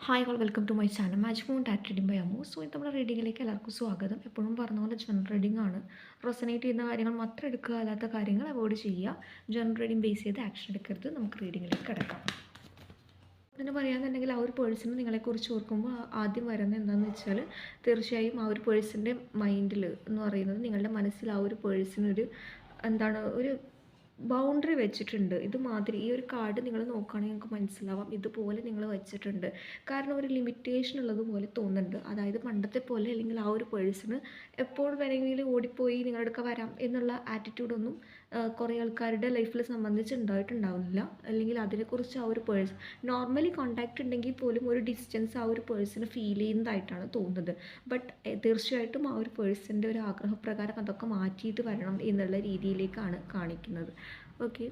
Hi all welcome to my channel magic moon ടാറ്റ് reading by Ammu. So നമ്മുടെ റീഡിങ്ങിലേക്ക് എല്ലാവർക്കും സ്വാഗതം. എപ്പോഴും പറഞ്ഞ പോലെ ജനറൽ റീഡിംഗ് ആണ്. റെസനേറ്റ് ചെയ്യുന്ന കാര്യങ്ങൾ മാത്രം എടുക്കുക, അല്ലാത്ത കാര്യങ്ങൾ അവോയ്ഡ് ചെയ്യുക. ജനറൽ റീഡിംഗ് ബേസ് ചെയ്ത് ആക്ഷൻ എടുക്കരുത്. നമുക്ക് റീഡിങ്ങിലേക്ക് കിടക്കാം. അങ്ങനെ പറയാന്നുണ്ടെങ്കിൽ ആ ഒരു പേഴ്സൺ നിങ്ങളെക്കുറിച്ച് ഓർക്കുമ്പോൾ ആദ്യം വരുന്നത് എന്താണെന്ന് വെച്ചാൽ തീർച്ചയായും ആ ഒരു പേഴ്സൻ്റെ മൈൻഡിൽ എന്ന് പറയുന്നത് നിങ്ങളുടെ മനസ്സിൽ ആ ഒരു പേഴ്സണൊരു എന്താണ് ഒരു ബൗണ്ടറി വെച്ചിട്ടുണ്ട്. ഇതുമാതിരി ഈ ഒരു കാർഡ് നിങ്ങൾ നോക്കുകയാണെങ്കിൽ നിങ്ങൾക്ക് മനസ്സിലാവാം ഇതുപോലെ നിങ്ങൾ വെച്ചിട്ടുണ്ട്. കാരണം ഒരു ലിമിറ്റേഷൻ ഉള്ളതുപോലെ തോന്നുന്നുണ്ട്. അതായത് പണ്ടത്തെ പോലെ അല്ലെങ്കിൽ ആ ഒരു പേഴ്സണ് എപ്പോൾ വേണമെങ്കിലും ഓടിപ്പോയി നിങ്ങളുടെ അടുക്ക വരാം എന്നുള്ള ആറ്റിറ്റ്യൂഡൊന്നും കുറേ ആൾക്കാരുടെ ലൈഫിൽ സംബന്ധിച്ച് ഉണ്ടായിട്ടുണ്ടാവുന്നില്ല. അല്ലെങ്കിൽ അതിനെക്കുറിച്ച് ആ ഒരു പേഴ്സൺ നോർമലി കോൺടാക്റ്റ് ഉണ്ടെങ്കിൽ പോലും ഒരു ഡിസ്റ്റൻസ് ആ ഒരു പേഴ്സണ് ഫീൽ ചെയ്യുന്നതായിട്ടാണ് തോന്നുന്നത്. ബട്ട് തീർച്ചയായിട്ടും ആ ഒരു പേഴ്സൻ്റെ ഒരു ആഗ്രഹപ്രകാരം അതൊക്കെ മാറ്റിയിട്ട് വരണം എന്നുള്ള രീതിയിലേക്കാണ് കാണിക്കുന്നത്. ഓക്കെ,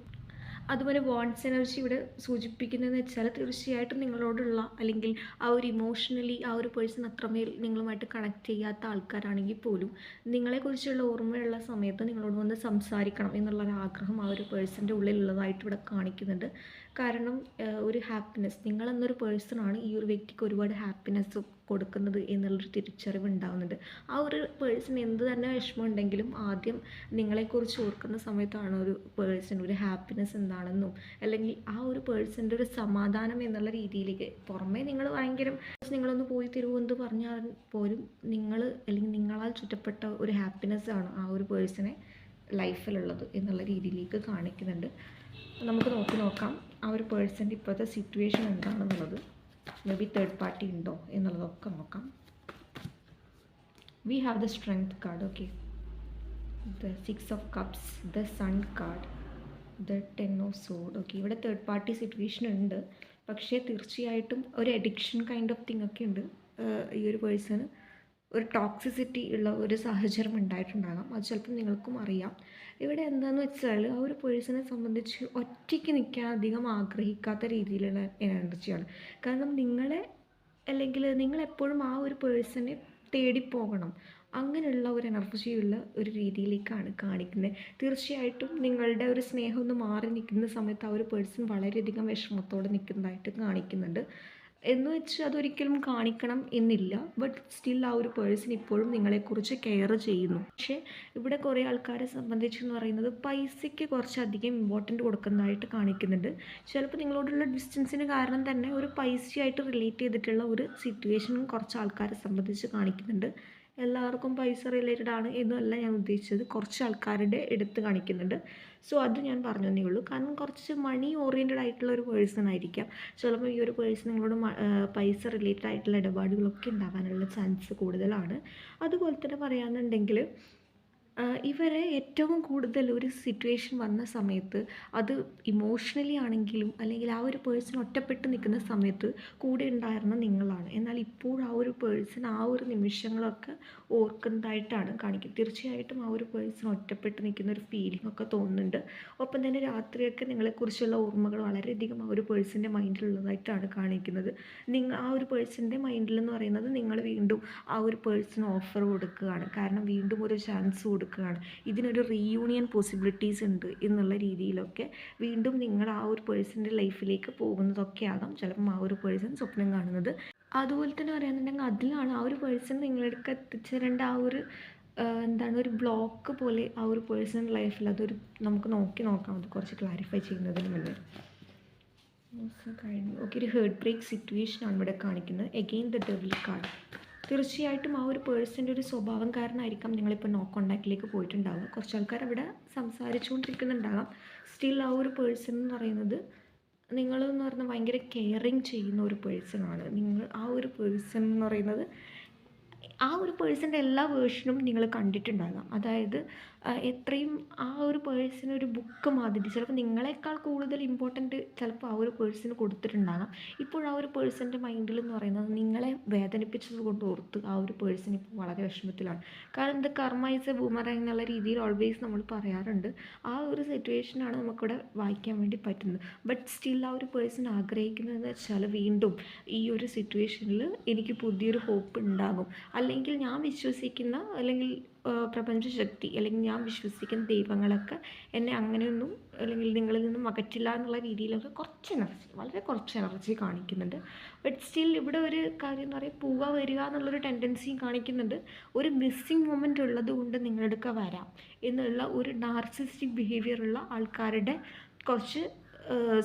അതുപോലെ വാണ്ട്സ് എനർജി ഇവിടെ സൂചിപ്പിക്കുന്നതെന്ന് വെച്ചാൽ തീർച്ചയായിട്ടും നിങ്ങളോടുള്ള അല്ലെങ്കിൽ ആ ഒരു ഇമോഷണലി ആ ഒരു പേഴ്സൺ അത്രമേൽ നിങ്ങളുമായിട്ട് കണക്ട് ചെയ്യാത്ത ആൾക്കാരാണെങ്കിൽ പോലും നിങ്ങളെക്കുറിച്ചുള്ള ഓർമ്മയുള്ള സമയത്ത് നിങ്ങളോട് വന്ന് സംസാരിക്കണം എന്നുള്ളൊരു ആഗ്രഹം ആ ഒരു പേഴ്സൻ്റെ ഉള്ളിലുള്ളതായിട്ട് ഇവിടെ കാണിക്കുന്നുണ്ട്. കാരണം ഒരു ഹാപ്പിനെസ് നിങ്ങളെന്നൊരു പേഴ്സണാണ് ഈ ഒരു വ്യക്തിക്ക് ഒരുപാട് ഹാപ്പിനെസ് കൊടുക്കുന്നത് എന്നുള്ളൊരു തിരിച്ചറിവ് ഉണ്ടാകുന്നുണ്ട്. ആ ഒരു പേഴ്സൺ എന്ത് തന്നെ വിഷമം ഉണ്ടെങ്കിലും ആദ്യം നിങ്ങളെക്കുറിച്ച് ഓർക്കുന്ന സമയത്താണ് ഒരു പേഴ്സൺ ഒരു ഹാപ്പിനെസ് എന്താണെന്നും അല്ലെങ്കിൽ ആ ഒരു പേഴ്സൻ്റെ ഒരു സമാധാനം എന്നുള്ള രീതിയിലേക്ക് പുറമേ നിങ്ങൾ ഭയങ്കര നിങ്ങളൊന്ന് പോയി തരുമോ എന്ന് പറഞ്ഞാൽ പോലും നിങ്ങൾ അല്ലെങ്കിൽ നിങ്ങളാൽ ചുറ്റപ്പെട്ട ഒരു ഹാപ്പിനെസ് ആണ് ആ ഒരു പേഴ്സണെ ലൈഫിലുള്ളത് എന്നുള്ള രീതിയിലേക്ക് കാണിക്കുന്നുണ്ട്. നമുക്ക് നോക്കാം ആ ഒരു പേഴ്സൻ്റെ ഇപ്പോഴത്തെ സിറ്റുവേഷൻ എന്താണെന്നുള്ളത്. മേ ബി തേർഡ് പാർട്ടി ഉണ്ടോ എന്നുള്ളതൊക്കെ നോക്കാം. We have the strength card. Okay, the 6 of cups, the sun card, the 10 of sword. Okay, ഇവിടെ തേർഡ് പാർട്ടി സിറ്റുവേഷൻ ഉണ്ട്. പക്ഷേ തീർച്ചയായിട്ടും ഒരു അഡിക്ഷൻ കൈൻഡ് ഓഫ് തിങ് ഒക്കെ ഉണ്ട്. ഈ ഒരു പേഴ്സണ് ഒരു ടോക്സിസിറ്റി ഉള്ള ഒരു സാഹചര്യം ഉണ്ടായിട്ടുണ്ടാകാം. അത് ചിലപ്പം നിങ്ങൾക്കും അറിയാം. ഇവിടെ എന്താണെന്ന് വെച്ചാൽ ആ ഒരു പേഴ്സണെ സംബന്ധിച്ച് ഒറ്റയ്ക്ക് നിൽക്കാൻ അധികം ആഗ്രഹിക്കാത്ത രീതിയിലുള്ള എനർജിയാണ്. കാരണം നിങ്ങളെ അല്ലെങ്കിൽ നിങ്ങളെപ്പോഴും ആ ഒരു പേഴ്സണെ തേടിപ്പോകണം, അങ്ങനെയുള്ള ഒരു എനർജിയുള്ള ഒരു രീതിയിലേക്കാണ് കാണിക്കുന്നത്. തീർച്ചയായിട്ടും നിങ്ങളുടെ ഒരു സ്നേഹം ഒന്ന് മാറി നിൽക്കുന്ന സമയത്ത് ആ ഒരു പേഴ്സൺ വളരെയധികം വിഷമത്തോടെ നിൽക്കുന്നതായിട്ട് കാണിക്കുന്നുണ്ട്. എന്ന് വെച്ച് അതൊരിക്കലും കാണിക്കണം എന്നില്ല. ബട്ട് സ്റ്റിൽ ആ ഒരു പേഴ്സൺ ഇപ്പോഴും നിങ്ങളെക്കുറിച്ച് കെയർ ചെയ്യുന്നു. പക്ഷേ ഇവിടെ കുറേ ആൾക്കാരെ സംബന്ധിച്ചെന്ന് പറയുന്നത് പൈസയ്ക്ക് കുറച്ചധികം ഇമ്പോർട്ടൻറ്റ് കൊടുക്കുന്നതായിട്ട് കാണിക്കുന്നുണ്ട്. ചിലപ്പോൾ നിങ്ങളോടുള്ള ഡിസ്റ്റൻസിന് കാരണം തന്നെ ഒരു പൈസയായിട്ട് റിലേറ്റ് ചെയ്തിട്ടുള്ള ഒരു സിറ്റുവേഷനും കുറച്ച് ആൾക്കാരെ സംബന്ധിച്ച് കാണിക്കുന്നുണ്ട്. എല്ലാവർക്കും പൈസ റിലേറ്റഡ് ആണ് എന്നല്ല ഞാൻ ഉദ്ദേശിച്ചത്, കുറച്ച് ആൾക്കാരുടെ എടുത്ത് കാണിക്കുന്നുണ്ട്. സോ അത് ഞാൻ പറഞ്ഞതേ ഉള്ളൂ. കാരണം കുറച്ച് മണി ഓറിയൻറ്റഡ് ആയിട്ടുള്ള ഒരു പേഴ്സൺ ആയിരിക്കാം. ചിലപ്പോൾ ഈ ഒരു പേഴ്സൺ നിങ്ങളോട് പൈസ റിലേറ്റഡ് ആയിട്ടുള്ള ഇടപാടുകളൊക്കെ ഉണ്ടാകാനുള്ള ചാൻസ് കൂടുതലാണ്. അതുപോലെ തന്നെ പറയാമെന്നുണ്ടെങ്കിൽ ഇവരെ ഏറ്റവും കൂടുതൽ ഒരു സിറ്റുവേഷൻ വന്ന സമയത്ത് അത് ഇമോഷണലി ആണെങ്കിലും അല്ലെങ്കിൽ ആ ഒരു പേഴ്സൺ ഒറ്റപ്പെട്ട് നിൽക്കുന്ന സമയത്ത് കൂടെ ഉണ്ടായിരുന്ന നിങ്ങളാണ്. എന്നാൽ ഇപ്പോൾ ആ ഒരു പേഴ്സൺ ആ ഒരു നിമിഷങ്ങളൊക്കെ ഓർക്കുന്നതായിട്ടാണ് കാണിക്കുന്നത്. തീർച്ചയായിട്ടും ആ ഒരു പേഴ്സൺ ഒറ്റപ്പെട്ട് നിൽക്കുന്ന ഒരു ഫീലിംഗ് ഒക്കെ തോന്നുന്നുണ്ട്. ഒപ്പം തന്നെ രാത്രിയൊക്കെ നിങ്ങളെക്കുറിച്ചുള്ള ഓർമ്മകൾ വളരെയധികം ആ ഒരു പേഴ്സൻ്റെ മൈൻഡിലുള്ളതായിട്ടാണ് കാണിക്കുന്നത്. ആ ഒരു പേഴ്സൻ്റെ മൈൻഡിലെന്ന് പറയുന്നത് നിങ്ങൾ വീണ്ടും ആ ഒരു പേഴ്സൺ ഓഫർ കൊടുക്കുകയാണ്. കാരണം വീണ്ടും ഒരു ചാൻസ് കൊടുക്കുകയാണ്, ഇതിനൊരു റീയൂണിയൻ പോസിബിലിറ്റീസ് ഉണ്ട് എന്നുള്ള രീതിയിലൊക്കെ വീണ്ടും നിങ്ങൾ ആ ഒരു പേഴ്സൻ്റെ ലൈഫിലേക്ക് പോകുന്നതൊക്കെ ആകാം ചിലപ്പം ആ ഒരു പേഴ്സൺ സ്വപ്നം കാണുന്നത്. അതുപോലെ തന്നെ പറയാന്നുണ്ടെങ്കിൽ അതിലാണ് ആ ഒരു പേഴ്സൺ നിങ്ങളടുക്ക് എത്തിച്ചേരേണ്ട ആ ഒരു എന്താണ് ഒരു ബ്ലോക്ക് പോലെ ആ ഒരു പേഴ്സൺ ലൈഫിൽ അതൊരു നമുക്ക് നോക്കാം. അത് കുറച്ച് ക്ലാരിഫൈ ചെയ്യുന്നതിന് മുന്നേ കഴിഞ്ഞു. ഓക്കെ, ഒരു ഹേർട്ട് ബ്രേക്ക് സിറ്റുവേഷനാണ് ഇവിടെ കാണിക്കുന്നത്. Again the devil card. തീർച്ചയായിട്ടും ആ ഒരു പേഴ്സൻ്റെ ഒരു സ്വഭാവം കാരണമായിരിക്കാം നിങ്ങളിപ്പോൾ നോ കോണ്ടാക്റ്റിലേക്ക് പോയിട്ടുണ്ടാവുക. കുറച്ച് ആൾക്കാർ അവിടെ സംസാരിച്ചുകൊണ്ടിരിക്കുന്നുണ്ടാകാം. സ്റ്റിൽ ആ ഒരു പേഴ്സൺ എന്ന് പറയുന്നത് നിങ്ങളെന്ന് പറഞ്ഞാൽ ഭയങ്കര കെയറിങ് ചെയ്യുന്ന ഒരു പേഴ്സണാണ്. നിങ്ങൾ ആ ഒരു പേഴ്സൺ എന്ന് പറയുന്നത് ആ ഒരു പേഴ്സൻ്റെ എല്ലാ വേർഷനും നിങ്ങൾ കണ്ടിട്ടുണ്ടാകാം. അതായത് എത്രയും ആ ഒരു പേഴ്സൺ ഒരു ബുക്ക് മാതിരി ചിലപ്പോൾ നിങ്ങളെക്കാൾ കൂടുതൽ ഇമ്പോർട്ടൻറ്റ് ചിലപ്പോൾ ആ ഒരു പേഴ്സണ് കൊടുത്തിട്ടുണ്ടാകാം. ഇപ്പോൾ ആ ഒരു പേഴ്സൻ്റെ മൈൻഡിൽ എന്ന് പറയുന്നത് നിങ്ങളെ വേദനിപ്പിച്ചത് കൊണ്ട് ഓർത്ത് ആ ഒരു പേഴ്സൺ ഇപ്പോൾ വളരെ വിഷമത്തിലാണ്. കാരണം ഇത് കർമ്മ ഈസ് എ ബൂമറാങ് എന്നുള്ള രീതിയിൽ ഓൾവേസ് നമ്മൾ പറയാറുണ്ട്. ആ ഒരു സിറ്റുവേഷനാണ് നമുക്കിവിടെ വായിക്കാൻ വേണ്ടി പറ്റുന്നത്. ബട്ട് സ്റ്റിൽ ആ ഒരു പേഴ്സൺ ആഗ്രഹിക്കുന്നതെന്ന് വെച്ചാൽ വീണ്ടും ഈ ഒരു സിറ്റുവേഷനിൽ എനിക്ക് പുതിയൊരു ഹോപ്പ് ഉണ്ടാകും, അല്ലെങ്കിൽ ഞാൻ വിശ്വസിക്കുന്ന അല്ലെങ്കിൽ പ്രപഞ്ചശക്തി അല്ലെങ്കിൽ ഞാൻ വിശ്വസിക്കുന്ന ദൈവങ്ങളൊക്കെ എന്നെ അങ്ങനെയൊന്നും അല്ലെങ്കിൽ നിങ്ങളിൽ നിന്നും അകറ്റില്ല എന്നുള്ള രീതിയിലൊക്കെ കുറച്ച് എനർജി, വളരെ കുറച്ച് എനർജി കാണിക്കുന്നുണ്ട്. ബട്ട് സ്റ്റിൽ ഇവിടെ ഒരു കാര്യം എന്ന് പറയുക, പോവുക വരിക എന്നുള്ളൊരു ടെൻഡൻസിയും കാണിക്കുന്നുണ്ട്. ഒരു മിസ്സിങ് മൊമെൻ്റ് ഉള്ളത് കൊണ്ട് നിങ്ങളെടുക്ക വരാം എന്നുള്ള ഒരു നാർസിസ്റ്റിക് ബിഹേവിയർ ഉള്ള ആൾക്കാരുടെ കുറച്ച്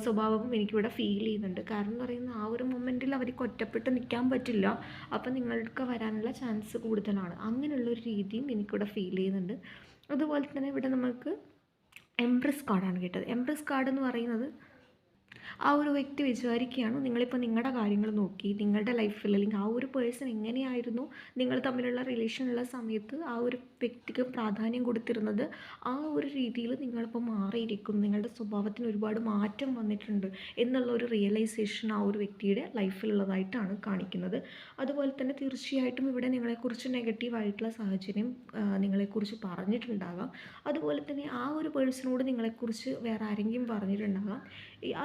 സ്വഭാവവും എനിക്കിവിടെ ഫീൽ ചെയ്യുന്നുണ്ട്. കാരണം എന്ന് പറയുന്നത് ആ ഒരു മൊമെൻറ്റിൽ അവർക്ക് ഒറ്റപ്പെട്ട് നിൽക്കാൻ പറ്റില്ല, അപ്പം നിങ്ങൾക്ക് വരാനുള്ള ചാൻസ് കൂടുതലാണ്. അങ്ങനെയുള്ളൊരു രീതിയും എനിക്കിവിടെ ഫീൽ ചെയ്യുന്നുണ്ട്. അതുപോലെ തന്നെ ഇവിടെ നമുക്ക് എംപ്രസ് കാർഡാണ് കിട്ടത്. എംപ്രസ് കാർഡ് എന്ന് പറയുന്നത് ആ ഒരു വ്യക്തി വിചാരിക്കുകയാണ് നിങ്ങളിപ്പോൾ നിങ്ങളുടെ കാര്യങ്ങൾ നോക്കി നിങ്ങളുടെ ലൈഫിൽ അല്ലെങ്കിൽ ആ ഒരു പേഴ്സൺ എങ്ങനെയായിരുന്നു നിങ്ങൾ തമ്മിലുള്ള റിലേഷനുള്ള സമയത്ത് ആ ഒരു വ്യക്തിക്ക് പ്രാധാന്യം കൊടുത്തിരുന്നത്, ആ ഒരു രീതിയിൽ നിങ്ങളിപ്പോൾ മാറിയിരിക്കുന്നു, നിങ്ങളുടെ സ്വഭാവത്തിന് ഒരുപാട് മാറ്റം വന്നിട്ടുണ്ട് എന്നുള്ള ഒരു റിയലൈസേഷൻ ആ ഒരു വ്യക്തിയുടെ ലൈഫിലുള്ളതായിട്ടാണ് കാണിക്കുന്നത്. അതുപോലെ തന്നെ തീർച്ചയായിട്ടും ഇവിടെ നിങ്ങളെക്കുറിച്ച് നെഗറ്റീവായിട്ടുള്ള സാഹചര്യം നിങ്ങളെക്കുറിച്ച് പറഞ്ഞിട്ടുണ്ടാകാം. അതുപോലെ തന്നെ ആ ഒരു പേഴ്സണോട് നിങ്ങളെക്കുറിച്ച് വേറെ ആരെങ്കിലും പറഞ്ഞിട്ടുണ്ടാകാം.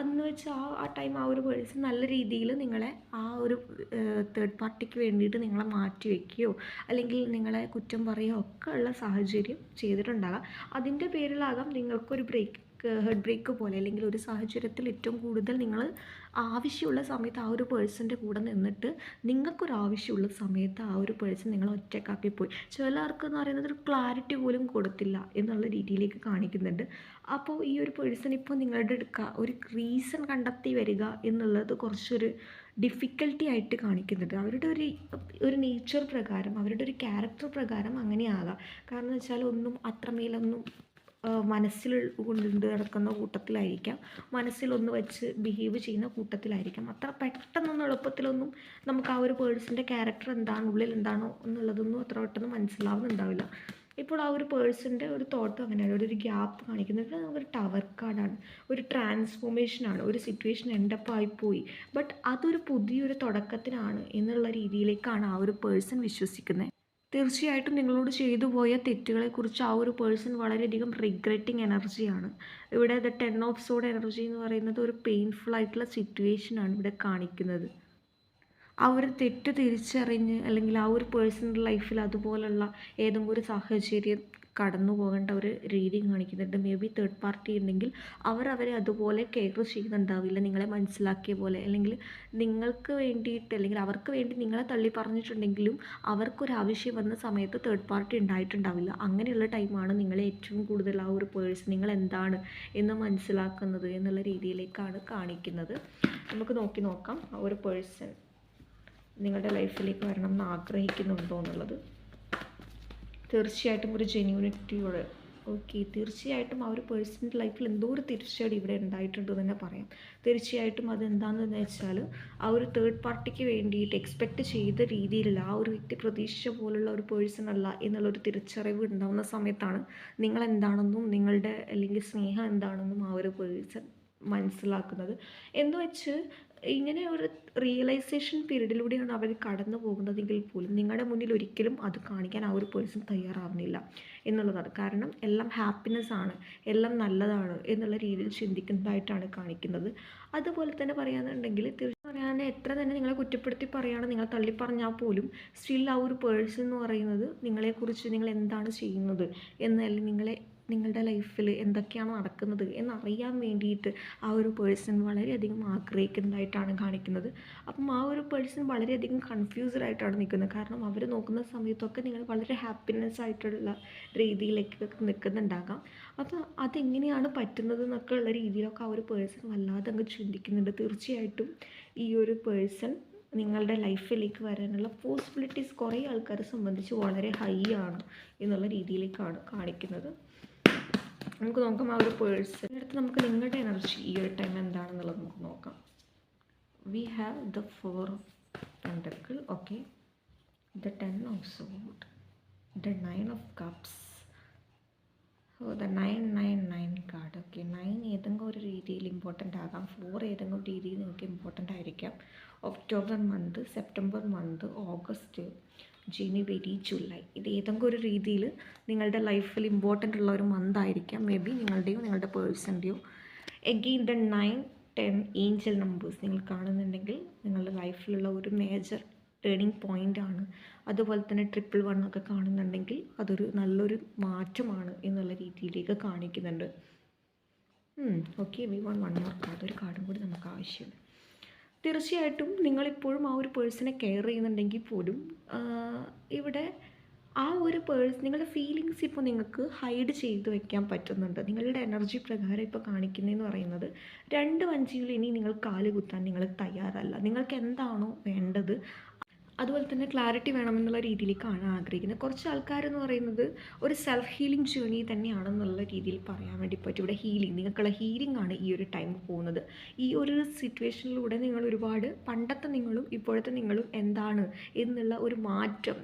അന്ന് വെച്ച് ആ ടൈം ആ ഒരു പേഴ്സൺ നല്ല രീതിയിൽ നിങ്ങളെ ആ ഒരു തേർഡ് പാർട്ടിക്ക് വേണ്ടിയിട്ട് നിങ്ങളെ മാറ്റി വയ്ക്കുകയോ അല്ലെങ്കിൽ നിങ്ങളെ കുറ്റം പറയുകയോ ഒക്കെ ഉള്ള സാഹചര്യം ചെയ്തിട്ടുണ്ടാകാം. അതിൻ്റെ പേരിലാകാം നിങ്ങൾക്കൊരു ഹെഡ് ബ്രേക്ക് പോലെ അല്ലെങ്കിൽ ഒരു സാഹചര്യത്തിൽ ഏറ്റവും കൂടുതൽ നിങ്ങൾ ആവശ്യമുള്ള സമയത്ത് ആ ഒരു പേഴ്സൻ്റെ കൂടെ നിന്നിട്ട് നിങ്ങൾക്കൊരാവശ്യമുള്ള സമയത്ത് ആ ഒരു പേഴ്സൺ നിങ്ങളെ ഒറ്റക്കാക്കിപ്പോയി. ചിലർക്ക് എന്ന് പറയുന്നത് ഒരു ക്ലാരിറ്റി പോലും കൊടുത്തില്ല എന്നുള്ള രീതിയിലേക്ക് കാണിക്കുന്നുണ്ട്. അപ്പോൾ ഈ ഒരു പേഴ്സൺ ഇപ്പോൾ നിങ്ങളുടെ അടുക്ക ഒരു റീസൺ കണ്ടെത്തി വരിക എന്നുള്ളത് കുറച്ചൊരു ഡിഫിക്കൽട്ടി ആയിട്ട് കാണിക്കുന്നുണ്ട്. അവരുടെ ഒരു നേച്ചർ പ്രകാരം, അവരുടെ ഒരു ക്യാരക്ടർ പ്രകാരം അങ്ങനെയാകാം. കാരണം എന്ന് വെച്ചാൽ ഒന്നും അത്രമേലൊന്നും മനസ്സിൽ കൊണ്ട് നടക്കുന്ന കൂട്ടത്തിലായിരിക്കാം, മനസ്സിലൊന്ന് വെച്ച് ബിഹേവ് ചെയ്യുന്ന കൂട്ടത്തിലായിരിക്കാം. അത്ര പെട്ടെന്നൊന്നും എളുപ്പത്തിലൊന്നും നമുക്ക് ആ ഒരു പേഴ്സൻ്റെ ക്യാരക്ടർ എന്താണ്, ഉള്ളിൽ എന്താണോ എന്നുള്ളതൊന്നും അത്ര പെട്ടെന്ന് മനസ്സിലാവുന്നുണ്ടാവില്ല. ഇപ്പോൾ ആ ഒരു പേഴ്സൻ്റെ ഒരു തോട്ടും അങ്ങനെയാണ്, ഒരു ഗ്യാപ്പ് കാണിക്കുന്നത്. നമുക്കൊരു ടവർ കാർഡാണ്, ഒരു ട്രാൻസ്ഫോർമേഷനാണ്, ഒരു സിറ്റുവേഷൻ എൻഡപ്പ് ആയിപ്പോയി, ബട്ട് അതൊരു പുതിയൊരു തുടക്കത്തിനാണ് എന്നുള്ള രീതിയിലേക്കാണ് ആ ഒരു പേഴ്സൺ വിശ്വസിക്കുന്നത്. തീർച്ചയായിട്ടും നിങ്ങളോട് ചെയ്തു പോയ തെറ്റുകളെക്കുറിച്ച് ആ ഒരു പേഴ്സൺ വളരെയധികം റിഗ്രറ്റിംഗ് എനർജിയാണ്. ഇവിടെ ദ 10 ഓഫ് സോഡ് എനർജി എന്ന് പറയുന്നത് ഒരു പെയിൻഫുൾ ആയിട്ടുള്ള സിറ്റുവേഷനാണ് ഇവിടെ കാണിക്കുന്നത്. ആ ഒരു തെറ്റ് തിരിച്ചറിഞ്ഞ് അല്ലെങ്കിൽ ആ ഒരു പേഴ്സണൽ ലൈഫിൽ അതുപോലുള്ള ഏതെങ്കിലും ഒരു സാഹചര്യം കടന്നു പോകേണ്ട ഒരു രീതി കാണിക്കുന്നുണ്ട്. മേ ബി തേർഡ് പാർട്ടി ഉണ്ടെങ്കിൽ അവരെ അതുപോലെ കെയർ ചെയ്യുന്നുണ്ടാവില്ല, നിങ്ങളെ മനസ്സിലാക്കിയ പോലെ. അല്ലെങ്കിൽ നിങ്ങൾക്ക് വേണ്ടിയിട്ട് അല്ലെങ്കിൽ അവർക്ക് വേണ്ടി നിങ്ങളെ തള്ളി പറഞ്ഞിട്ടുണ്ടെങ്കിലും അവർക്കൊരാവശ്യം വന്ന സമയത്ത് തേർഡ് പാർട്ടി ഉണ്ടായിട്ടുണ്ടാവില്ല. അങ്ങനെയുള്ള ടൈമാണ് നിങ്ങളെ ഏറ്റവും കൂടുതൽ ആ ഒരു പേഴ്സൺ നിങ്ങൾ എന്താണ് എന്ന് മനസ്സിലാക്കുന്നത് എന്നുള്ള രീതിയിലേക്കാണ് കാണിക്കുന്നത്. നമുക്ക് നോക്കാം ആ ഒരു പേഴ്സൺ നിങ്ങളുടെ ലൈഫിലേക്ക് വരണം എന്ന് ആഗ്രഹിക്കുന്നുണ്ടോ എന്നുള്ളത്. തീർച്ചയായിട്ടും ഒരു ജെന്യൂനിറ്റിയോടെ തീർച്ചയായിട്ടും ആ ഒരു പേഴ്സണൽ ലൈഫിൽ എന്തോ ഒരു തിരിച്ചടി ഇവിടെ ഉണ്ടായിട്ടുണ്ട് തന്നെ പറയാം. തീർച്ചയായിട്ടും അതെന്താണെന്ന് വെച്ചാൽ ആ ഒരു തേർഡ് പാർട്ടിക്ക് വേണ്ടിയിട്ട് എക്സ്പെക്റ്റ് ചെയ്ത രീതിയിലുള്ള ആ ഒരു വ്യക്തി പ്രതീക്ഷിച്ച പോലുള്ള ഒരു പേഴ്സൺ അല്ല എന്നുള്ളൊരു തിരിച്ചറിവ് ഉണ്ടാകുന്ന സമയത്താണ് നിങ്ങൾ എന്താണെന്നും നിങ്ങളുടെ അല്ലെങ്കിൽ സ്നേഹം എന്താണെന്നും ആ ഒരു പേഴ്സൺ മനസ്സിലാക്കുന്നത്. എന്ന് വെച്ച് ഇങ്ങനെ ഒരു റിയലൈസേഷൻ പീരീഡിലൂടെയാണ് അവർ കടന്നു പോകുന്നതെങ്കിൽ പോലും നിങ്ങളുടെ മുന്നിൽ ഒരിക്കലും അത് കാണിക്കാൻ ആ ഒരു പേഴ്സൺ തയ്യാറാവുന്നില്ല എന്നുള്ളതാണ്. കാരണം എല്ലാം ഹാപ്പിനെസ് ആണ്, എല്ലാം നല്ലതാണ് എന്നുള്ള രീതിയിൽ ചിന്തിക്കുന്നതായിട്ടാണ് കാണിക്കുന്നത്. അതുപോലെ തന്നെ പറയാന്നുണ്ടെങ്കിൽ തീർച്ചയായും എത്ര തന്നെ നിങ്ങളെ കുറ്റപ്പെടുത്തി പറയുകയാണ്, നിങ്ങൾ തള്ളിപ്പറഞ്ഞാൽ പോലും സ്റ്റിൽ ആ ഒരു പേഴ്സൺ എന്ന് പറയുന്നത് നിങ്ങളെക്കുറിച്ച് നിങ്ങൾ എന്താണ് ചെയ്യുന്നത് എന്ന്, അല്ലെങ്കിൽ നിങ്ങളുടെ ലൈഫിൽ എന്തൊക്കെയാണ് നടക്കുന്നത് എന്നറിയാൻ വേണ്ടിയിട്ട് ആ ഒരു പേഴ്സൺ വളരെയധികം ആഗ്രഹിക്കുന്നതായിട്ടാണ് കാണിക്കുന്നത്. അപ്പം ആ ഒരു പേഴ്സൺ വളരെയധികം കൺഫ്യൂസ്ഡ് ആയിട്ടാണ് നിൽക്കുന്നത്. കാരണം അവർ നോക്കുന്ന സമയത്തൊക്കെ നിങ്ങൾ വളരെ ഹാപ്പിനെസ് ആയിട്ടുള്ള രീതിയിലേക്ക് നിൽക്കുന്നുണ്ടാകാം. അപ്പോൾ അതെങ്ങനെയാണ് പറ്റുന്നത് എന്നൊക്കെ ഉള്ള രീതിയിലൊക്കെ ആ ഒരു പേഴ്സൺ വല്ലാതെ അങ്ങ് ചിന്തിക്കുന്നുണ്ട്. തീർച്ചയായിട്ടും ഈ ഒരു പേഴ്സൺ നിങ്ങളുടെ ലൈഫിലേക്ക് വരാനുള്ള പോസിബിലിറ്റീസ് കുറേ ആൾക്കാരെ സംബന്ധിച്ച് വളരെ ഹൈ ആണ് എന്നുള്ള രീതിയിലേക്കാണ് കാണിക്കുന്നത്. നമുക്ക് നോക്കാം ആ ഒരു പേഴ്സൺ. അടുത്ത് നമുക്ക് നിങ്ങളുടെ എനർജി ഈ ഒരു ടൈം എന്താണെന്നുള്ളത് നമുക്ക് നോക്കാം. We have the 4 of Pentacle, okay, the 10 of Swords, the 9 of Cups, the 999 card. Okay, 9 ഏതെങ്കിലും ഒരു രീതിയിൽ ഇമ്പോർട്ടൻ്റ് ആകാം, 4 ഏതെങ്കിലും ഒരു രീതിയിൽ നിങ്ങൾക്ക് ഇമ്പോർട്ടൻ്റ് ആയിരിക്കാം. October month, September month, August, ജനുവരി, ജൂലൈ, ഇത് ഏതെങ്കിലും ഒരു രീതിയിൽ നിങ്ങളുടെ ലൈഫിൽ ഇമ്പോർട്ടൻ്റ് ഉള്ള ഒരു മന്ത് ആയിരിക്കാം. മേ ബി നിങ്ങളുടെയോ നിങ്ങളുടെ പേഴ്സൻ്റെയോ. എഗെയിൻ ദ 9, 10 ഏഞ്ചൽ നമ്പേഴ്സ് നിങ്ങൾ കാണുന്നുണ്ടെങ്കിൽ നിങ്ങളുടെ ലൈഫിലുള്ള ഒരു മേജർ ടേണിംഗ് പോയിൻ്റാണ്. അതുപോലെ തന്നെ 111 ഒക്കെ കാണുന്നുണ്ടെങ്കിൽ അതൊരു നല്ലൊരു മാറ്റമാണ് എന്നുള്ള രീതിയിലേക്ക് കാണിക്കുന്നുണ്ട്. Okay, we want one more card. ഒരു കാർഡും കൂടി നമുക്ക് ആവശ്യമുണ്ട്. തീർച്ചയായിട്ടും നിങ്ങളിപ്പോഴും ആ ഒരു പേഴ്സണെ കെയർ ചെയ്യുന്നുണ്ടെങ്കിൽ പോലും ഇവിടെ ആ ഒരു നിങ്ങളുടെ ഫീലിങ്സ് ഇപ്പോൾ നിങ്ങൾക്ക് ഹൈഡ് ചെയ്ത് വെക്കാൻ പറ്റുന്നുണ്ട്. നിങ്ങളുടെ എനർജി പ്രകാരം ഇപ്പോൾ കാണിക്കുന്നതെന്ന് പറയുന്നത് 2 വഞ്ചിയിൽ ഇനി നിങ്ങൾ കാല് കുത്താൻ നിങ്ങൾ തയ്യാറല്ല. നിങ്ങൾക്ക് എന്താണോ വേണ്ടത് അതുപോലെ തന്നെ ക്ലാരിറ്റി വേണമെന്നുള്ള രീതിയിലേക്കാണ് ആഗ്രഹിക്കുന്നത്. കുറച്ച് ആൾക്കാരെന്ന് പറയുന്നത് ഒരു സെൽഫ് ഹീലിംഗ് ജേർണി തന്നെയാണെന്നുള്ള രീതിയിൽ പറയാൻ വേണ്ടി പറ്റും. ഇവിടെ നിങ്ങൾക്കുള്ള ഹീലിംഗ് ആണ് ഈ ഒരു ടൈം പോകുന്നത്. ഈ ഒരു സിറ്റുവേഷനിലൂടെ നിങ്ങൾ ഒരുപാട് പണ്ടത്തെ നിങ്ങളും ഇപ്പോഴത്തെ നിങ്ങളും എന്താണ് എന്നുള്ള ഒരു മാറ്റം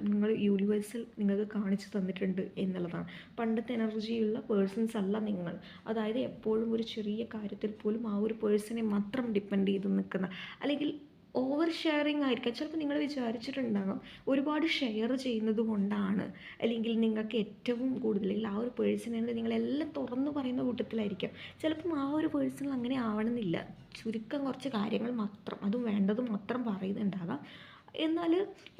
യൂണിവേഴ്സൽ നിങ്ങൾക്ക് കാണിച്ചു തന്നിട്ടുണ്ട് എന്നുള്ളതാണ്. പണ്ടത്തെ എനർജിയുള്ള പേഴ്സൺസ് അല്ല നിങ്ങൾ. അതായത് എപ്പോഴും ഒരു ചെറിയ കാര്യത്തിൽ പോലും ആ ഒരു പേഴ്സണെ മാത്രം ഡിപ്പെൻഡ് ചെയ്ത് നിൽക്കുന്ന, അല്ലെങ്കിൽ ഓവർ ഷെയറിങ് ആയിരിക്കാം. ചിലപ്പോൾ നിങ്ങൾ വിചാരിച്ചിട്ടുണ്ടാകും ഒരുപാട് ഷെയർ ചെയ്യുന്നത് കൊണ്ടാണ്, അല്ലെങ്കിൽ നിങ്ങൾക്ക് ഏറ്റവും കൂടുതൽ അല്ലെങ്കിൽ ആ ഒരു പേഴ്സണൽ നിങ്ങളെല്ലാം തുറന്നു പറയുന്ന കൂട്ടത്തിലായിരിക്കാം. ചിലപ്പം ആ ഒരു പേഴ്സണൽ അങ്ങനെ ആവണമെന്നില്ല. ചുരുക്കം കുറച്ച് കാര്യങ്ങൾ മാത്രം, അതും വേണ്ടത് മാത്രം പറയുന്നുണ്ടാകാം. എന്നാൽ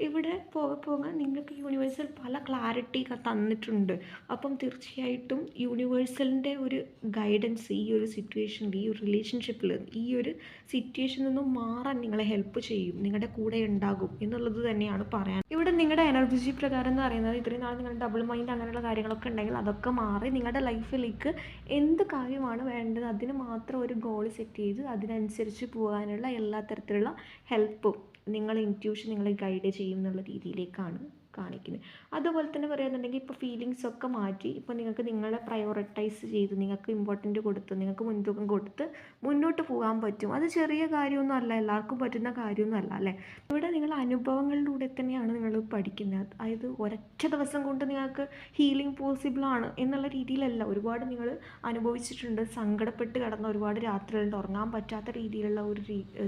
ഇവിടെ പോകാൻ നിങ്ങൾക്ക് യൂണിവേഴ്സൽ പല ക്ലാരിറ്റി തന്നിട്ടുണ്ട്. അപ്പം തീർച്ചയായിട്ടും യൂണിവേഴ്സലിൻ്റെ ഒരു ഗൈഡൻസ് ഈ ഒരു സിറ്റുവേഷനിൽ, ഈ ഒരു റിലേഷൻഷിപ്പിൽ, ഈ ഒരു സിറ്റുവേഷനിൽ നിന്നും മാറാൻ നിങ്ങളെ ഹെൽപ്പ് ചെയ്യും, നിങ്ങളുടെ കൂടെ ഉണ്ടാകും എന്നുള്ളത് തന്നെയാണ് പറയാൻ. ഇവിടെ നിങ്ങളുടെ എനർജി പ്രകാരം എന്ന് പറയുന്നത് ഇത്രയും നാൾ നിങ്ങളുടെ ഡബിൾ മൈൻഡ് അങ്ങനെയുള്ള കാര്യങ്ങളൊക്കെ ഉണ്ടെങ്കിൽ അതൊക്കെ മാറി നിങ്ങളുടെ ലൈഫിലേക്ക് എന്ത് കാര്യമാണ് വേണ്ടത് അതിന് മാത്രം ഒരു ഗോൾ സെറ്റ് ചെയ്ത് അതിനനുസരിച്ച് പോകാനുള്ള എല്ലാ തരത്തിലുള്ള ഹെൽപ്പും നിങ്ങളെ ഇൻറ്റ്യൂഷൻ നിങ്ങളെ ഗൈഡ് ചെയ്യും എന്നുള്ള രീതിയിലേക്കാണ് കാണിക്കുന്നത്. അതുപോലെ തന്നെ പറയുകയാണെന്നുണ്ടെങ്കിൽ ഇപ്പോൾ ഫീലിങ്സൊക്കെ മാറ്റി ഇപ്പോൾ നിങ്ങൾക്ക് നിങ്ങളെ പ്രയോറിറ്റൈസ് ചെയ്ത് നിങ്ങൾക്ക് ഇമ്പോർട്ടൻ്റ് കൊടുത്ത് നിങ്ങൾക്ക് മുൻതൂക്കം കൊടുത്ത് മുന്നോട്ട് പോകാൻ പറ്റും. അത് ചെറിയ കാര്യമൊന്നും അല്ല, എല്ലാവർക്കും പറ്റുന്ന കാര്യമൊന്നും അല്ല അല്ലേ. ഇവിടെ നിങ്ങൾ അനുഭവങ്ങളിലൂടെ തന്നെയാണ് നിങ്ങൾ പഠിക്കുന്നത്. അതായത് ഒരൊറ്റ ദിവസം കൊണ്ട് നിങ്ങൾക്ക് ഹീലിംഗ് പോസിബിളാണ് എന്നുള്ള രീതിയിലല്ല. ഒരുപാട് നിങ്ങൾ അനുഭവിച്ചിട്ടുണ്ട്, സങ്കടപ്പെട്ട് കിടന്ന ഒരുപാട് രാത്രികളുണ്ട്, ഉറങ്ങാൻ പറ്റാത്ത രീതിയിലുള്ള ഒരു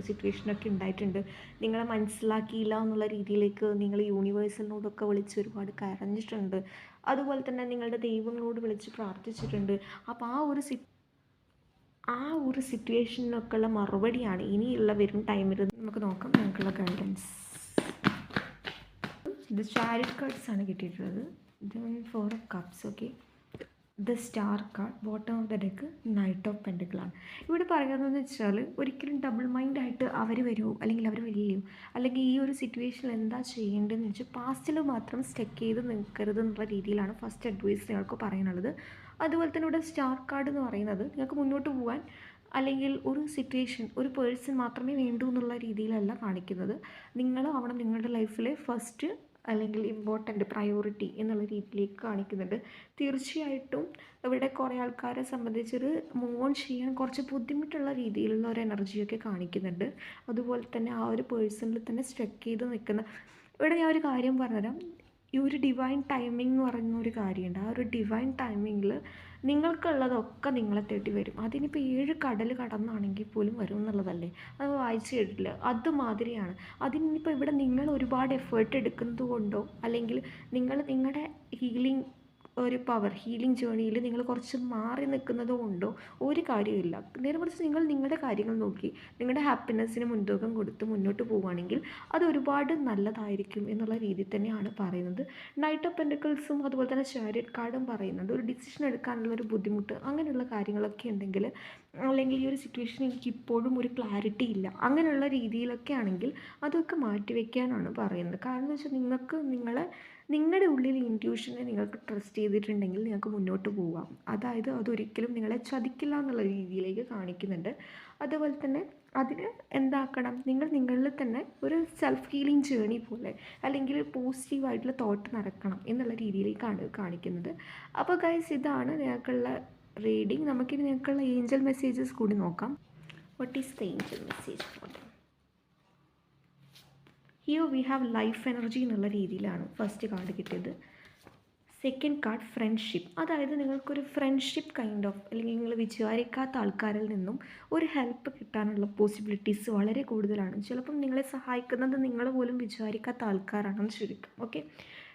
സിറ്റുവേഷനൊക്കെ ഉണ്ടായിട്ടുണ്ട്. നിങ്ങളെ മനസ്സിലാക്കിയില്ല എന്നുള്ള രീതിയിലേക്ക് നിങ്ങൾ യൂണിവേഴ്സലിനോടൊക്കെ വിളിച്ച് ഒരുപാട് കരഞ്ഞിട്ടുണ്ട്. അതുപോലെ തന്നെ നിങ്ങളുടെ ദൈവങ്ങളോട് വിളിച്ച് പ്രാർത്ഥിച്ചിട്ടുണ്ട്. അപ്പോൾ ആ ഒരു സിറ്റുവേഷനൊക്കെയുള്ള മറുപടിയാണ് ഇനിയുള്ള വരും ടൈമിൽ നമുക്ക് നോക്കാം. ഞങ്ങൾക്കുള്ള ഗൈഡൻസ് ഇത് ചാരിറ്റ് കാർഡ്സ് ആണ് കിട്ടിയിട്ടുള്ളത്. Then 4 of Cups. Okay, the star card, bottom of the deck, knight of പെൻഡക്കിളാണ്. ഇവിടെ പറയുന്നതെന്ന് വെച്ചാൽ ഒരിക്കലും ഡബിൾ മൈൻഡായിട്ട് അവർ വരുമോ അല്ലെങ്കിൽ അവർ വരില്ലയോ, അല്ലെങ്കിൽ ഈ ഒരു സിറ്റുവേഷനിൽ എന്താ ചെയ്യേണ്ടതെന്ന് വെച്ചാൽ പാസ്റ്റിൽ മാത്രം സ്റ്റക്ക് ചെയ്ത് നിൽക്കരുത് എന്നുള്ള രീതിയിലാണ് ഫസ്റ്റ് അഡ്വൈസ് നിങ്ങൾക്ക് പറയാനുള്ളത്. അതുപോലെ തന്നെ ഇവിടെ സ്റ്റാർ കാർഡ് എന്ന് പറയുന്നത് നിങ്ങൾക്ക് മുന്നോട്ട് പോകാൻ അല്ലെങ്കിൽ ഒരു സിറ്റുവേഷൻ ഒരു പേഴ്സൺ മാത്രമേ വേണ്ടൂ എന്നുള്ള രീതിയിലല്ല കാണിക്കുന്നത്. നിങ്ങൾ അവിടെ നിങ്ങളുടെ ലൈഫിലെ ഫസ്റ്റ് അല്ലെങ്കിൽ ഇമ്പോർട്ടൻ്റ് പ്രയോറിറ്റി എന്നുള്ള രീതിയിലേക്ക് കാണിക്കുന്നുണ്ട്. തീർച്ചയായിട്ടും ഇവിടെ കുറേ ആൾക്കാരെ സംബന്ധിച്ചൊരു മൂവ് ഓൺ ചെയ്യാൻ കുറച്ച് ബുദ്ധിമുട്ടുള്ള രീതിയിലുള്ള ഒരു എനർജിയൊക്കെ കാണിക്കുന്നുണ്ട്. അതുപോലെ തന്നെ ആ ഒരു പേഴ്സണിൽ തന്നെ സ്റ്റക്ക് ചെയ്ത് നിൽക്കുന്ന, ഇവിടെ ഞാൻ ഒരു കാര്യം പറഞ്ഞുതരാം. ഈ ഒരു ഡിവൈൻ ടൈമിംഗ് എന്ന് പറയുന്ന ഒരു കാര്യമുണ്ട്. ആ ഒരു ഡിവൈൻ ടൈമിങ്ങിൽ നിങ്ങൾക്കുള്ളതൊക്കെ നിങ്ങളെ തേടി വരും. അതിനിപ്പോൾ 7 കടൽ കടന്നാണെങ്കിൽ പോലും വരും എന്നുള്ളതല്ലേ, അത് വായിച്ചു കേട്ടില്ല. അതുമാതിരിയാണ്. അതിനിപ്പോൾ ഇവിടെ നിങ്ങൾ ഒരുപാട് എഫേർട്ട് എടുക്കുന്നത് കൊണ്ടോ അല്ലെങ്കിൽ നിങ്ങളുടെ ഹീലിംഗ് ഒരു ഹീലിംഗ് ജേണിയിൽ നിങ്ങൾ കുറച്ച് മാറി നിൽക്കുന്നത് കൊണ്ടോ ഒരു കാര്യമില്ല. നേരെ മറിച്ച് നിങ്ങൾ നിങ്ങളുടെ കാര്യങ്ങൾ നോക്കി നിങ്ങളുടെ ഹാപ്പിനെസ്സിന് മുൻതൂക്കം കൊടുത്ത് മുന്നോട്ട് പോവുകയാണെങ്കിൽ അത് ഒരുപാട് നല്ലതായിരിക്കും എന്നുള്ള രീതിയിൽ തന്നെയാണ് പറയുന്നത്. നൈറ്റ് ഓഫ് പെൻഡക്കിൾസും അതുപോലെ തന്നെ ചാരിയറ്റ് കാർഡും പറയുന്നത് ഒരു ഡിസിഷൻ എടുക്കാനുള്ളൊരു ബുദ്ധിമുട്ട് അങ്ങനെയുള്ള കാര്യങ്ങളൊക്കെ ഉണ്ടെങ്കിൽ, അല്ലെങ്കിൽ ഈ ഒരു സിറ്റുവേഷൻ എനിക്ക് ഇപ്പോഴും ഒരു ക്ലാരിറ്റി ഇല്ല അങ്ങനെയുള്ള രീതിയിലൊക്കെ ആണെങ്കിൽ അതൊക്കെ മാറ്റിവെക്കാനാണ് പറയുന്നത്. കാരണം എന്ന് വെച്ചാൽ നിങ്ങൾക്ക് നിങ്ങളുടെ ഉള്ളിൽ ഇൻറ്റ്യൂഷനെ നിങ്ങൾക്ക് ട്രസ്റ്റ് ചെയ്തിട്ടുണ്ടെങ്കിൽ നിങ്ങൾക്ക് മുന്നോട്ട് പോകാം. അതായത് അതൊരിക്കലും നിങ്ങളെ ചതിക്കില്ല എന്നുള്ള രീതിയിലേക്ക് കാണിക്കുന്നുണ്ട്. അതുപോലെ തന്നെ അതിന് എന്താക്കണം, നിങ്ങളിൽ തന്നെ ഒരു സെൽഫ് ഹീലിംഗ് ജേണി പോലെ അല്ലെങ്കിൽ പോസിറ്റീവായിട്ടുള്ള തോട്ട് നടക്കണം എന്നുള്ള രീതിയിലേക്കാണ് കാണിക്കുന്നത്. അപ്പോൾ ഗൈസ്, ഇതാണ് ഞങ്ങൾക്കുള്ള റീഡിങ്. നമുക്കിനി ഞങ്ങൾക്കുള്ള ഏഞ്ചൽ മെസ്സേജസ് കൂടി നോക്കാം. What is the Angel message for them? Here we have life energy എന്നുള്ള രീതിയിലാണ് ഫസ്റ്റ് കാർഡ് കിട്ടിയത്. Second card friendship. അതായത് നിങ്ങൾക്കൊരു ഫ്രണ്ട്ഷിപ്പ് കൈൻഡ് ഓഫ്, അല്ലെങ്കിൽ നിങ്ങൾ വിചാരിക്കാത്ത ആൾക്കാരിൽ നിന്നും ഒരു ഹെൽപ്പ് കിട്ടാനുള്ള പോസിബിലിറ്റീസ് വളരെ കൂടുതലാണ്. ചിലപ്പം നിങ്ങളെ സഹായിക്കുന്നത് നിങ്ങൾ പോലും വിചാരിക്കാത്ത ആൾക്കാരാണെന്ന് ചുരുക്കം. Okay,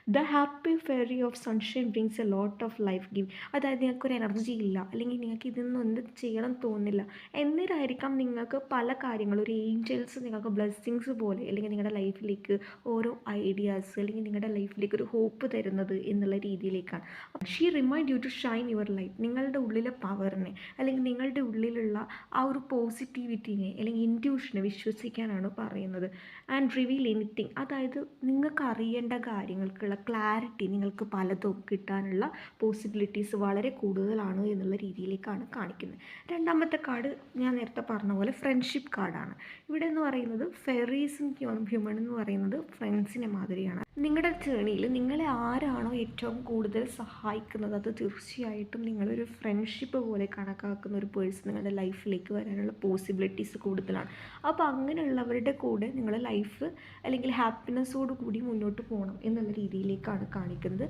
the happy fairy of sunshine brings a lot of life give. അതായത് നിങ്ങൾക്കൊരു എനർജി ഇല്ല, അല്ലെങ്കിൽ നിങ്ങൾക്ക് ഇതിനൊന്നും എന്ത് ചെയ്യണം തോന്നില്ല, എന്നിട്ടായിരിക്കാം നിങ്ങൾക്ക് പല കാര്യങ്ങളും ഒരു ഏഞ്ചൽസ് നിങ്ങൾക്ക് ബ്ലെസ്സിങ്സ് പോലെ അല്ലെങ്കിൽ നിങ്ങളുടെ ലൈഫിലേക്ക് ഓരോ ഐഡിയാസ് അല്ലെങ്കിൽ നിങ്ങളുടെ ലൈഫിലേക്ക് ഒരു ഹോപ്പ് തരുന്നത് എന്നുള്ള രീതിയിലേക്കാണ്. She remind you to shine your light. നിങ്ങളുടെ ഉള്ളിലെ പവറിനെ അല്ലെങ്കിൽ നിങ്ങളുടെ ഉള്ളിലുള്ള ആ ഒരു പോസിറ്റിവിറ്റിനെ അല്ലെങ്കിൽ ഇൻറ്റ്യൂഷനെ വിശ്വസിക്കാനാണ് പറയുന്നത്. ആൻഡ് റിവീൽ എനിത്തിങ്, അതായത് നിങ്ങൾക്ക് അറിയേണ്ട കാര്യങ്ങൾക്കുള്ള ക്ലാരിറ്റി നിങ്ങൾക്ക് പലതും കിട്ടാനുള്ള പോസിബിലിറ്റീസ് വളരെ കൂടുതലാണ് എന്നുള്ള രീതിയിലേക്കാണ് കാണിക്കുന്നത്. രണ്ടാമത്തെ കാർഡ് ഞാൻ നേരത്തെ പറഞ്ഞ പോലെ ഫ്രണ്ട്ഷിപ്പ് കാർഡാണ്. ഇവിടെ എന്ന് പറയുന്നത് ഫെറീസും ഹ്യൂമൺ എന്ന് പറയുന്നത് ഫ്രണ്ട്സിനെ മാതിരിയാണ്. നിങ്ങളുടെ ജേണിയിൽ നിങ്ങളെ ആരാണോ ഏറ്റവും കൂടുതൽ സഹായിക്കുന്നത് അത് തീർച്ചയായിട്ടും നിങ്ങളൊരു ഫ്രണ്ട്ഷിപ്പ് പോലെ കണക്കാക്കുന്ന ഒരു പേഴ്സൺ നിങ്ങളുടെ ലൈഫിലേക്ക് വരാനുള്ള പോസിബിലിറ്റീസ് കൂടുതലാണ്. അപ്പോൾ അങ്ങനെയുള്ളവരുടെ കൂടെ നിങ്ങളുടെ ലൈഫ് അല്ലെങ്കിൽ ഹാപ്പിനെസ്സോട് കൂടി മുന്നോട്ട് പോകണം എന്നുള്ള രീതിയിലേക്കാണ് കാണിക്കുന്നത്.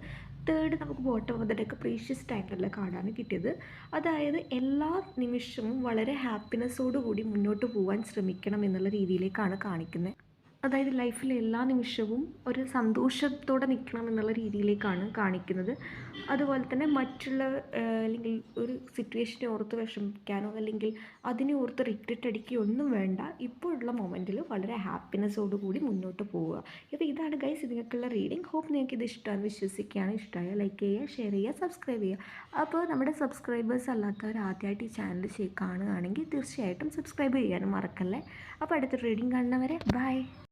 തേർഡ്, നമുക്ക് bottom of the deck precious ആയിട്ടുള്ള കാർഡാണ് കിട്ടിയത്. അതായത് എല്ലാ നിമിഷവും വളരെ ഹാപ്പിനെസ്സോട് കൂടി മുന്നോട്ട് പോകാൻ ശ്രമിക്കണം എന്നുള്ള രീതിയിലേക്കാണ് കാണിക്കുന്നത്. അതായത് ലൈഫിലെ എല്ലാ നിമിഷവും ഒരു സന്തോഷത്തോടെ നിൽക്കണം എന്നുള്ള രീതിയിലേക്കാണ് കാണിക്കുന്നത്. അതുപോലെ തന്നെ മറ്റുള്ള അല്ലെങ്കിൽ ഒരു സിറ്റുവേഷനെ ഓർത്ത് വിഷമിക്കാനോ അല്ലെങ്കിൽ അതിനെ ഓർത്ത് റിഗ്രറ്റ് അടിക്കുകയോ ഒന്നും വേണ്ട. ഇപ്പോഴുള്ള മൊമെൻറ്റിൽ വളരെ ഹാപ്പിനെസ്സോട് കൂടി മുന്നോട്ട് പോവുക. അപ്പോൾ ഇതാണ് ഗൈസ് ഇതിനൊക്കെയുള്ള റീഡിങ്. ഹോപ്പ് നിങ്ങൾക്ക് ഇത് ഇഷ്ടമാണെന്ന് വിശ്വസിക്കുകയാണ്. ഇഷ്ടമായ ലൈക്ക് ചെയ്യുക, ഷെയർ ചെയ്യുക, സബ്സ്ക്രൈബ് ചെയ്യുക. അപ്പോൾ നമ്മുടെ സബ്സ്ക്രൈബേഴ്സ് അല്ലാത്തവർ ആദ്യമായിട്ട് ഈ ചാനൽ കാണുകയാണെങ്കിൽ തീർച്ചയായിട്ടും സബ്സ്ക്രൈബ് ചെയ്യാനും മറക്കല്ലേ. അപ്പോൾ അടുത്ത റീഡിങ് കാണുന്നവരെ ബൈ.